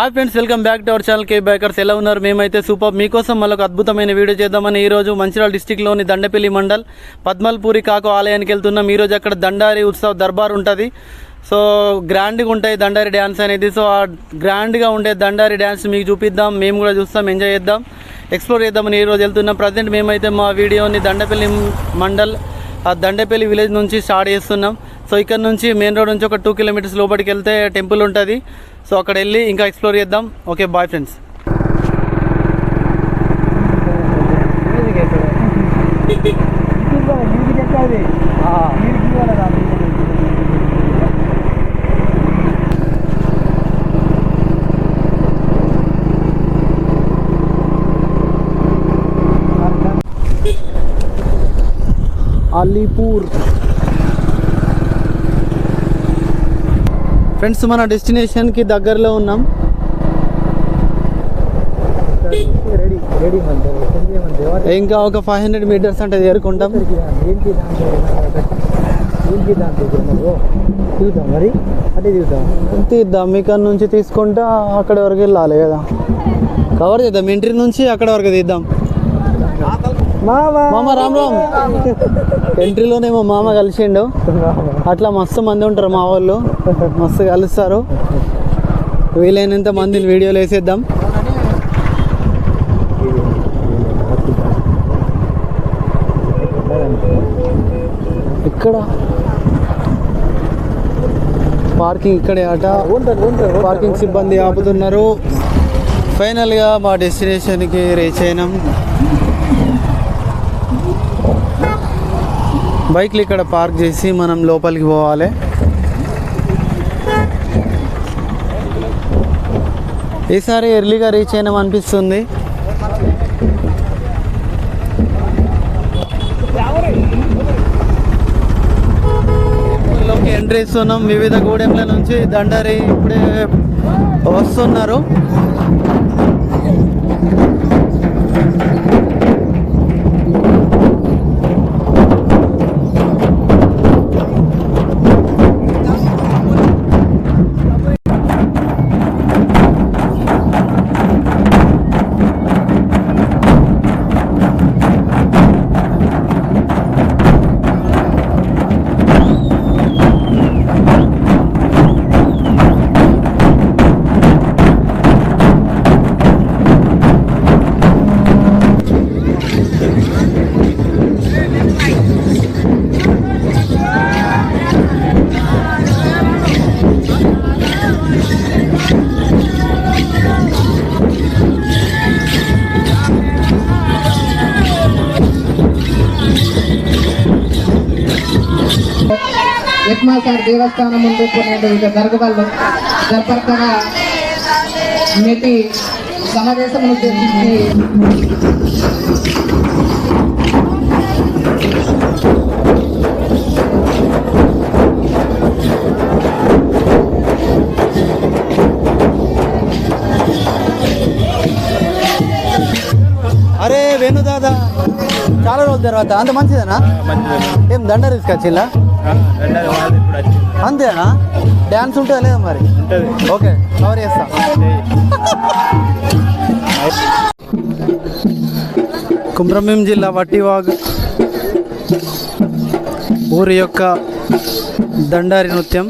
Hi friends, welcome back to our channel K bikers. ఎలా ఉన్నారు? మేమైతే సూపర్. మీకోసం మళ్ళొక అద్భుతమైన వీడియో చేద్దామని ఈరోజు మంచిర్యాల డిస్టిక్లోని దండపల్లి మండల్ పద్మల్పూరి కాకు ఆలయానికి వెళ్తున్నాం. ఈరోజు అక్కడ దండారి ఉత్సవ్ దర్బార్ ఉంటుంది. సో గ్రాండ్గా ఉంటాయి దండారి డ్యాన్స్ అనేది. సో ఆ గ్రాండ్గా ఉండే దండారి డ్యాన్స్ మీకు చూపిద్దాం, మేము కూడా చూస్తాం, ఎంజాయ్ చేద్దాం, ఎక్స్ప్లోర్ చేద్దామని ఈరోజు వెళ్తున్నాం. ప్రజెంట్ మేమైతే మా వీడియోని దండపల్లి మండల్ ఆ దండపల్లి విలేజ్ నుంచి స్టార్ట్ చేస్తున్నాం. సో ఇక్కడ నుంచి మెయిన్ రోడ్ నుంచి ఒక 2 కిలోమీటర్స్ లోపలికి వెళ్తే టెంపుల్ ఉంటుంది. సో అక్కడ వెళ్ళి ఇంకా ఎక్స్ప్లోర్ చేద్దాం. Okay, bye friends. Alipur friends, మన డెస్టినేషన్కి దగ్గరలో ఉన్నాం. ఇంకా ఒక 500 మీటర్స్ అంటే చేరుకుంటాం. తీద్దాం, ఇక్కడ నుంచి తీసుకుంటా అక్కడ వరకు వెళ్ళాలి కదా, కవర్ చేద్దాం. ఎంట్రీ నుంచి అక్కడ వరకు తీద్దాం. మామ రామ్ రామ్. ఎంట్రీలోనే మా మామ కలిసిండు. అట్లా మస్తు మంది ఉంటారు మా వాళ్ళు, మస్తు కలుస్తారు. వీలైనంత మందిని వీడియోలు వేసేద్దాం. ఇక్కడ పార్కింగ్ ఇక్కడే అట. పార్కింగ్ సిబ్బంది ఆపుతున్నారు. ఫైనల్గా మా డెస్టినేషన్కి రీచ్ అయినాం. బైక్లు ఇక్కడ పార్క్ చేసి మనం లోపలికి పోవాలి. ఈసారి ఎర్లీగా రీచ్ అయినాం అనిపిస్తుంది. లోకి ఎంట్రీ ఇస్తున్నాం. వివిధ గూడెంల నుంచి దండారి ఇప్పుడే వస్తున్నారు. ఎక్మాసార్ దేవస్థానం ముందు కొన్ని జరగవల్లు జరపర్తన నేటి సమావేశం ఉద్దేశించి అరే వేణు దాదా, చాలా రోజుల తర్వాత. అంత మంచిదేనా? ఏం దండ తీసుకొచ్చిల్లా? అంతేనా? డ్యాన్స్ ఉంటుందా లేదా మరి? ఓకే, కవర్ చేస్తా. కుమ్రంభీం జిల్లా వట్టివాగ్ ఊరి యొక్క దండారి నృత్యం.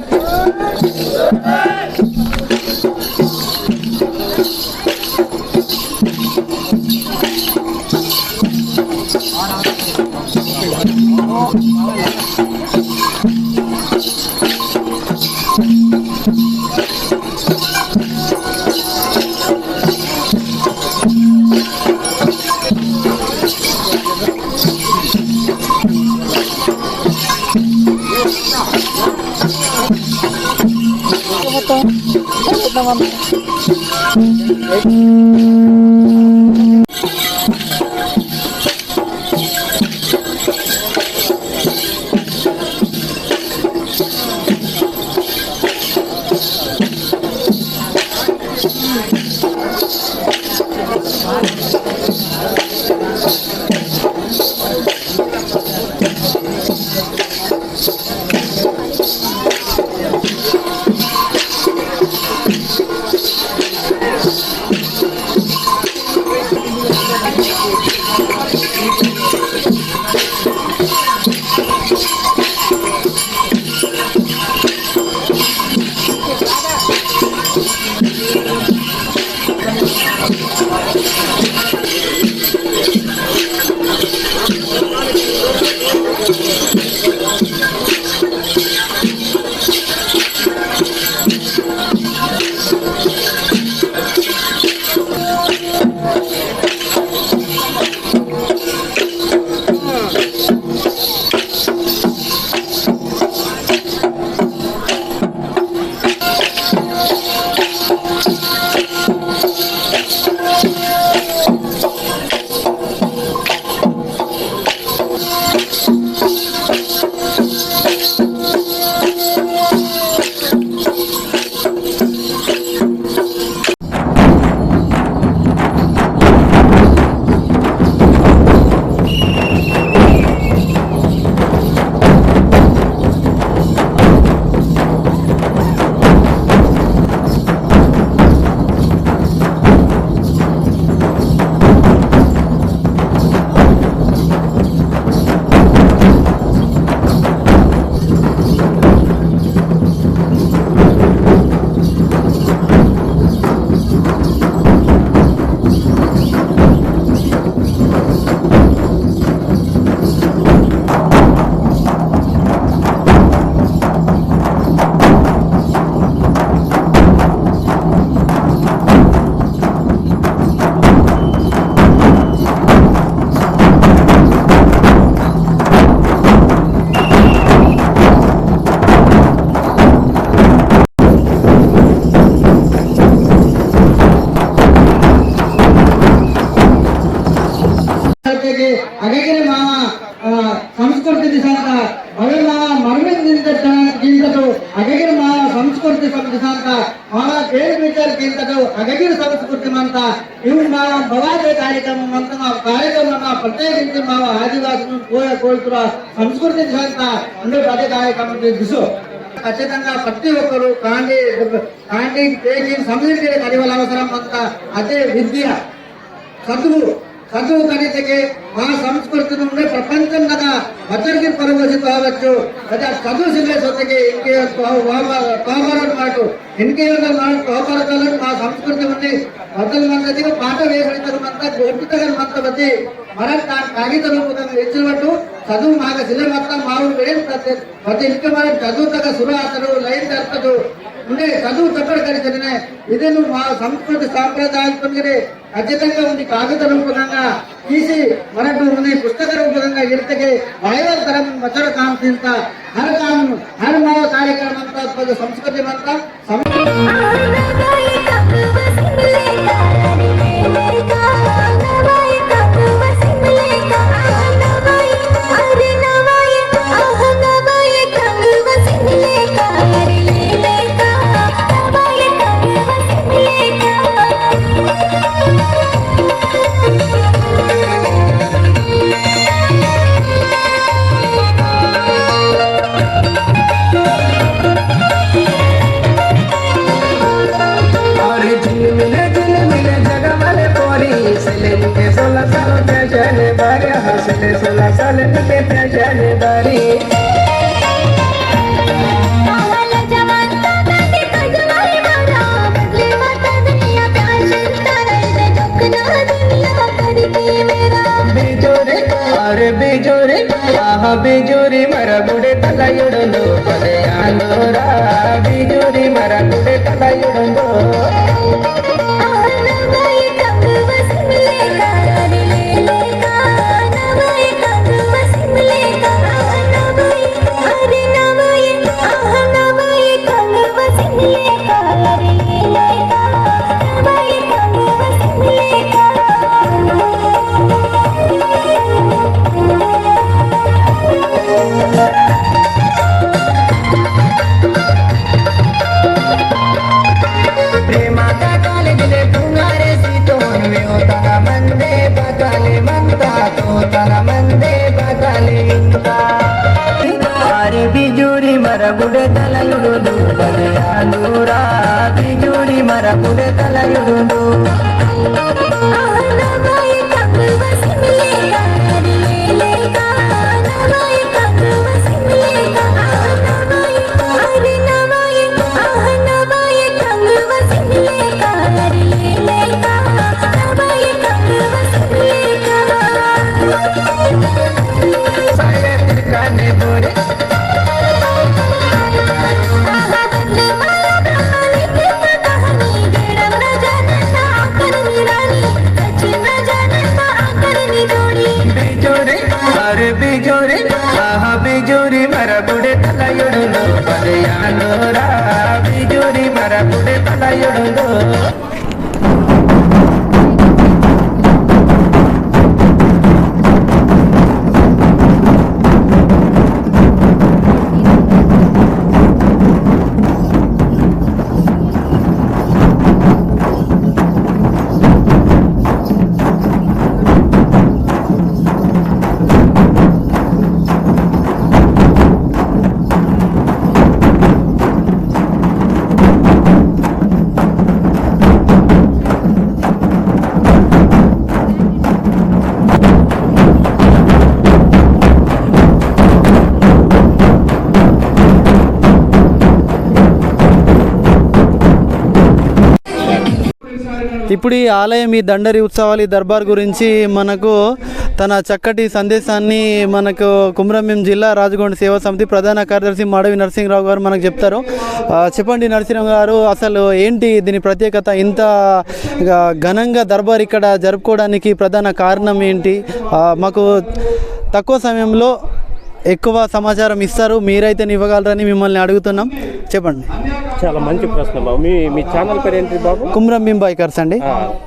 ಹಾಗಾಗಿ ಸಂಸ್ಕೃತಿ ದಿಸಾಂತ ಅವೆಲ್ಲ ಮರವಿಂದ ಗಿಂತದು ಹಾಗಾಗಿ ಸಂಸ್ಕೃತಿ ದಿಸಾಂತ ಬೇರೆ ವಿಚಾರಕ್ಕಿಂತದು ಹಾಗಾಗಿ ಸಂಸ್ಕೃತಿ ಅಂತ ಇವು ಭವಾದೇ ಕಾರ್ಯಕ್ರಮ ಅಂತ ಕಾರ್ಯಕ್ರಮ ಪ್ರತ್ಯೇಕಿಸಿ ఆదివాసులు కోరుతున్న సంస్కృతి దిశాంత అందరూ అదే కార్యక్రమం దిశ ఖచ్చితంగా ప్రతి ఒక్కరు కాండి తేగి సంస్కృతి కలివల అవసరం అంత అదే విద్య చదువు కనితకి ఆ సంస్కృతి నుండి ప్రపంచం కదా అతనికి పరవశి కావచ్చు అదే చదువు సిలేసొత్తకి ఇంకే తోపరమాట తోపరకాలను మా సంస్కృతి ఉంది మొదలు మందికి పాట వేసమంతా గొప్పతగని మంత వచ్చి మనం కాగిత రూపంగా ఇచ్చినట్టు చదువు మాకు సిలబత్తా మామూలు వేరు ప్రతి ఇంటి మనం చదువు తగ్గ సురాతలు లైన్ జరపదు ఉండే చదువు తప్పడు కలిసి ఇది నువ్వు మా సంస్కృతి సాంప్రదాయాలతో ఖచ్చితంగా ఉంది కాగిత రూపంగా తీసి మనకు ఉంది పుస్తక రూపంగా ఇರ್ತಗೆ వాయువ తరం మచ్చడ కామ్ తింత హర్ మావ కార్యక్రమం అంతా సంస్కృతి అంతా బిజూరి మరగుడి తలయుడును పదయాలోరా బిజూరి మరగుడి తలయుడును బిజూరి మరగుడే తలయుడు పదయాలురా బిజూరి మరగుడే తలయుడు బిజూరి మరగుడే తలయుడు పదయాలోరా బిజూరి మరగుడే తలయుడు ఇప్పుడు ఈ ఆలయం ఈ దండరి ఉత్సవాలు ఈ దర్బార్ గురించి మనకు తన చక్కటి సందేశాన్ని మనకు కుమ్రంభీం జిల్లా రాజగొండ సేవా సమితి ప్రధాన కార్యదర్శి మాడవి నరసింహరావు గారు మనకు చెప్తారు. చెప్పండి నరసింహరావు గారు, అసలు ఏంటి దీని ప్రత్యేకత? ఇంత ఘనంగా దర్బార్ ఇక్కడ జరుపుకోవడానికి ప్రధాన కారణం ఏంటి? మాకు తక్కువ సమయంలో ఎక్కువ సమాచారం ఇస్తారు, మీరైతే ఇవ్వగలరని మిమ్మల్ని అడుగుతున్నాం. చెప్పండి. చాలా మంచి ప్రశ్న బాబు. మీ ఛానల్ పేరు ఏంటి బాబు? కుమ్రంభీం బైకర్స్ అండి.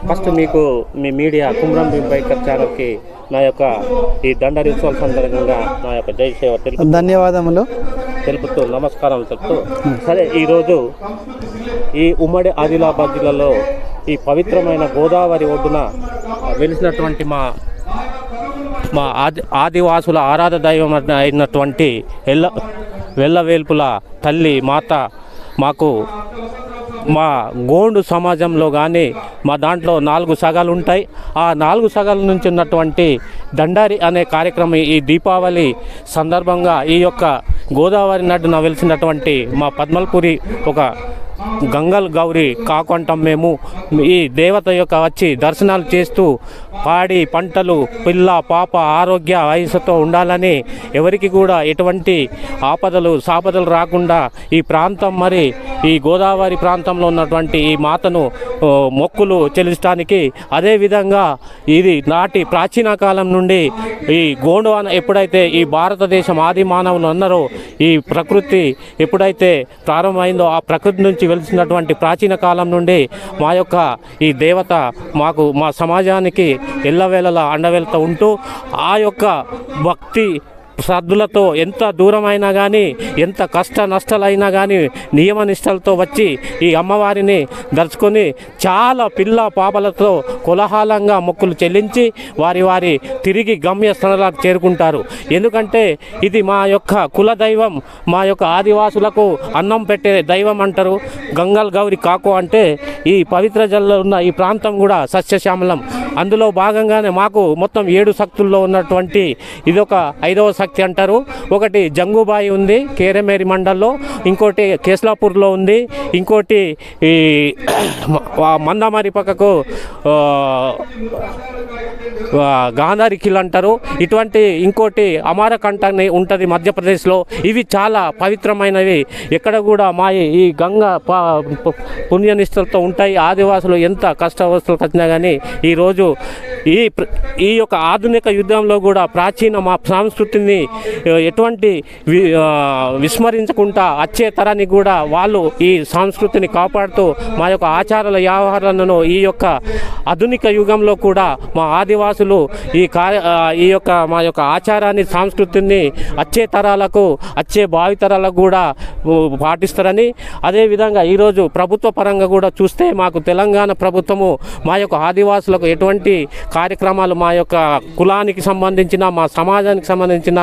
ఫస్ట్ మీకు మీ మీడియా కుమ్రంభీం బైకర్ ఛానల్కి నా యొక్క ఈ దండరి ఉత్సవం సందర్భంగా నా యొక్క జై సేవ ధన్యవాదములు తెలుపుతూ నమస్కారాలు చెప్తూ, సరే ఈరోజు ఈ ఉమ్మడి ఆదిలాబాద్ జిల్లాలో ఈ పవిత్రమైన గోదావరి ఒడ్డున వెలిసినటువంటి మా ఆదివాసుల ఆరాధ దైవం అయినటువంటి వెల్లవేల్పుల తల్లి మాత మాకు మా గోండు సమాజంలో కానీ మా దాంట్లో 4 సగాలు ఉంటాయి. ఆ 4 సగాల నుంచి ఉన్నటువంటి దండారి అనే కార్యక్రమం ఈ దీపావళి సందర్భంగా ఈ యొక్క గోదావరి నడున వెలిసినటువంటి మా పద్మల్పూరి ఒక గంగల్ గౌరి కాకుంటాం మేము. ఈ దేవత యొక్క వచ్చి దర్శనాలు చేస్తూ పాడి పంటలు పిల్ల పాప ఆరోగ్య వయసుతో ఉండాలని, ఎవరికి కూడా ఎటువంటి సాపదలు రాకుండా ఈ ప్రాంతం మరి ఈ గోదావరి ప్రాంతంలో ఉన్నటువంటి ఈ మాతను మొక్కులు చెల్లించడానికి, అదేవిధంగా ఇది నాటి ప్రాచీన కాలం నుండి ఈ గోండువాన ఎప్పుడైతే ఈ భారతదేశం ఆది మానవులు అన్నారో, ఈ ప్రకృతి ఎప్పుడైతే ప్రారంభమైందో ఆ ప్రకృతి నుంచి వెలిసినటువంటి ప్రాచీన కాలం నుండి మా యొక్క ఈ దేవత మా సమాజానికి ఎల్లవేళలా అండవేళతో ఉంటూ ఆ యొక్క భక్తి శ్రద్ధలతో ఎంత దూరమైనా కానీ ఎంత కష్ట నష్టాలైనా కానీ నియమనిష్టలతో వచ్చి ఈ అమ్మవారిని దర్శుకొని చాలా పిల్ల పాపలతో కోలాహలంగా మొక్కులు చెల్లించి వారి తిరిగి గమ్యస్థానాలకు చేరుకుంటారు. ఎందుకంటే ఇది మా యొక్క కుల దైవం, మా యొక్క ఆదివాసులకు అన్నం పెట్టే దైవం అంటారు. గంగల్ గౌరి కాకు అంటే ఈ పవిత్ర జల్లో ఉన్న ఈ ప్రాంతం కూడా సస్యశ్యామలం. అందులో భాగంగానే మాకు మొత్తం 7 శక్తుల్లో ఉన్నటువంటి ఇదొక 5వ శక్తి అంటారు. ఒకటి జంగుబాయి ఉంది కేరమేరి మండల్లో, ఇంకోటి కేస్లాపూర్లో ఉంది, ఇంకోటి ఈ మందమారి పక్కకు గాంధారి కిల్ అంటారు. ఇటువంటి ఇంకోటి అమారకంట ఉంటుంది మధ్యప్రదేశ్లో. ఇవి చాలా పవిత్రమైనవి. ఎక్కడ కూడా మా ఈ గంగ పుణ్యనిష్టలతో ఉంటాయి. ఆదివాసులు ఎంత కష్టావస్థలు వచ్చినా కానీ ఈరోజు ఈ యొక్క ఆధునిక యుద్ధంలో కూడా ప్రాచీన మా సంస్కృతిని ఎటువంటి విస్మరించకుండా వచ్చే తరానికి కూడా వాళ్ళు ఈ సంస్కృతిని కాపాడుతూ మా యొక్క ఆచారాల వ్యవహారాలను ఈ యొక్క ఆధునిక యుగంలో కూడా మా ఆదివాసులు మా యొక్క ఆచారాన్ని సంస్కృతిని వచ్చే తరాలకు వచ్చే భావితరాలకు కూడా పాటిస్తారని, అదేవిధంగా ఈరోజు ప్రభుత్వ పరంగా కూడా చూస్తే మాకు తెలంగాణ ప్రభుత్వము మా యొక్క ఆదివాసులకు ఎటువంటి కార్యక్రమాలు మా యొక్క కులానికి సంబంధించిన మా సమాజానికి సంబంధించిన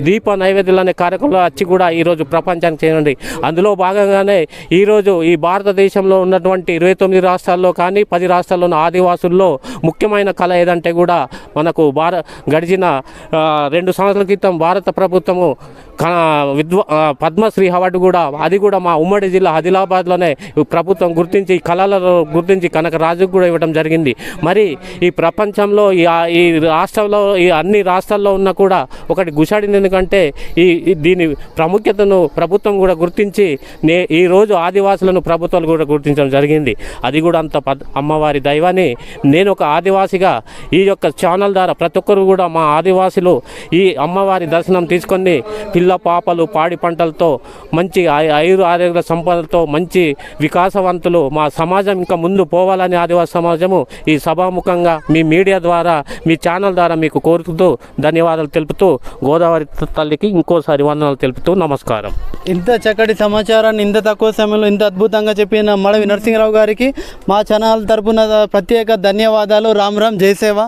దీప నైవేద్యాలు అనే కార్యక్రమాలు వచ్చి కూడా ఈరోజు ప్రపంచానికి చేయండి. అందులో భాగంగానే ఈరోజు ఈ భారతదేశంలో ఉన్నటువంటి 29 రాష్ట్రాల్లో కానీ 10 రాష్ట్రాల్లో ఉన్న ఆదివాసుల్లో ముఖ్యమైన కళ ఏదంటే కూడా మనకు గడిచిన 2 సంవత్సరాల క్రితం భారత ప్రభుత్వము పద్మశ్రీ అవార్డు కూడా అది కూడా మా ఉమ్మడి జిల్లా ఆదిలాబాద్లోనే ప్రభుత్వం గుర్తించి కళలలో గుర్తించి కనకరాజుకు కూడా ఇవ్వడం జరిగింది. మరి ఈ ప్రపంచంలో ఈ రాష్ట్రంలో ఈ అన్ని రాష్ట్రాల్లో ఉన్న కూడా ఒకటి గుషాడింది. ఎందుకంటే దీని ప్రాముఖ్యతను ప్రభుత్వం కూడా గుర్తించి ఈరోజు ఆదివాసులను ప్రభుత్వాలు కూడా గుర్తించడం జరిగింది. అది కూడా అంత అమ్మవారి దైవాన్ని నేను ఒక ఆదివాసిగా ఈ యొక్క ఛానల్ ద్వారా ప్రతి ఒక్కరు కూడా మా ఆదివాసులు ఈ అమ్మవారి దర్శనం తీసుకొని పిల్ల పాపలు పాడి పంటలతో మంచి ఆరోగ్య సంపదలతో మంచి వికాసవంతులు మా సమాజం ఇంకా ముందు పోవాలని ఆదివాసి సమాజము ఈ సభాముఖంగా మీ మీడియా ద్వారా మీ ఛానల్ ద్వారా మీకు కోరుతూ ధన్యవాదాలు తెలుపుతూ గోదావరి తల్లికి ఇంకోసారి వందనాలు తెలుపుతూ నమస్కారం. ఇంత చక్కటి సమాచారాన్ని ఇంత తక్కువ సమయంలో ఇంత అద్భుతంగా చెప్పిన మడవి నరసింహరావు గారికి మా ఛానల్ తరపున ప్రత్యేక ధన్యవాదాలు. రామ్ రామ్ జై సేవ.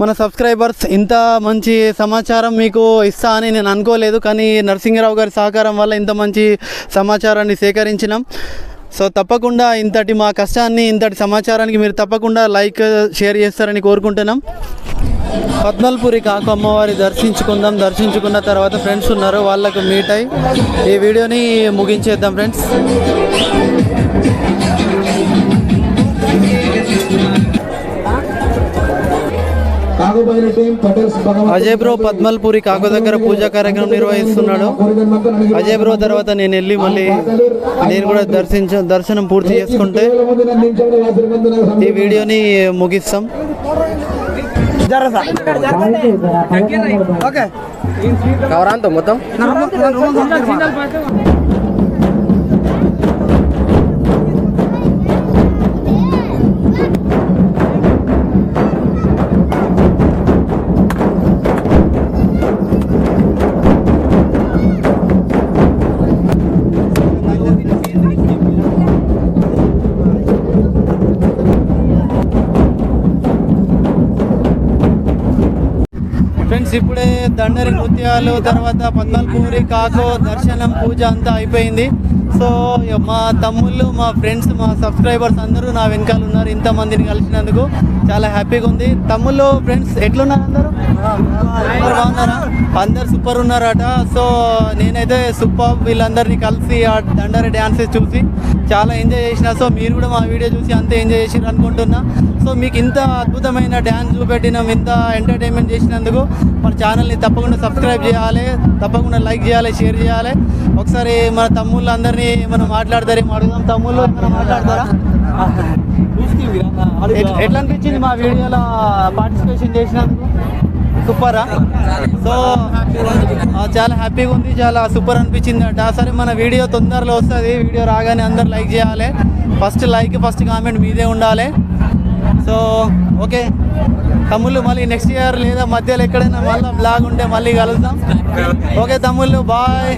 మన సబ్స్క్రైబర్స్ ఇంత మంచి సమాచారం మీకు ఇస్తా అని నేను అనుకోలేదు, కానీ నరసింహరావు గారి సహకారం వల్ల ఇంత మంచి సమాచారాన్ని సేకరించినాం. సో తప్పకుండా ఇంతటి మా కష్టాన్ని ఇంతటి సమాచారానికి మీరు తప్పకుండా లైక్ షేర్ చేస్తారని కోరుకుంటున్నాం. పద్మల్పూరి కాకు అమ్మవారి దర్శించుకున్న తర్వాత ఫ్రెండ్స్ ఉన్నారు, వాళ్ళకు మీట్ అయ్యి ఈ వీడియోని ముగించేద్దాం ఫ్రెండ్స్. అజయ్ బ్రో పద్మల్పూరి కాకు దగ్గర పూజా కార్యక్రమం నిర్వహిస్తున్నాడు. అజయ్ బ్రో తర్వాత నేను వెళ్ళి మళ్ళీ నేను కూడా దర్శనం పూర్తి చేసుకుంటే ఈ వీడియోని ముగిస్తాం. కవరాంతో మొత్తం ఫ్రెండ్స్ ఇప్పుడే దండరి నృత్యాలు తర్వాత పద్మల్పూరి కాకో దర్శనం పూజ అంతా అయిపోయింది. సో మా తమ్ముళ్ళు, మా ఫ్రెండ్స్, మా సబ్స్క్రైబర్స్ అందరూ నా వెనకాల ఉన్నారు. ఇంతమందిని కలిసినందుకు చాలా హ్యాపీగా ఉంది. తమ్ముళ్ళు, ఫ్రెండ్స్ ఎట్లున్నారు అందరూ? అందరు బాగున్నారా? అందరు సూపర్ ఉన్నారట. సో నేనైతే సూపర్ వీళ్ళందరినీ కలిసి ఆ దండరి డ్యాన్సెస్ చూసి చాలా ఎంజాయ్ చేసిన. సో మీరు కూడా మా వీడియో చూసి అంతే ఎంజాయ్ చేసిర్రు అనుకుంటున్నా. సో మీకు ఇంత అద్భుతమైన డ్యాన్స్ చూపెట్టినాం, ఇంత ఎంటర్టైన్మెంట్ చేసినందుకు మన ఛానల్ని తప్పకుండా సబ్స్క్రైబ్ చేయాలి, తప్పకుండా లైక్ చేయాలి, షేర్ చేయాలి. ఒకసారి మన తమ్ముళ్ళు అందరినీ మనం మాట్లాడతారేమో అడుగుదాం. తమ్ముళ్ళు ఏమైనా మాట్లాడతారా? ఎట్లా అనిపించింది మా వీడియోలో పార్టిసిపేషన్ చేసినందుకు? సూపరా? సో చాలా హ్యాపీగా ఉంది, చాలా సూపర్ అనిపించింది అట. సరే మన వీడియో తొందరలో వస్తుంది. వీడియో రాగానే అందరు లైక్ చేయాలి. ఫస్ట్ లైక్, ఫస్ట్ కామెంట్ మీదే ఉండాలి. సో ఓకే తమ్ముళ్ళు, మళ్ళీ నెక్స్ట్ ఇయర్ లేదా మధ్యలో ఎక్కడైనా మళ్ళీ బ్లాగ్ ఉంటే మళ్ళీ కలుద్దాం. ఓకే తమ్ముళ్ళు, బాయ్.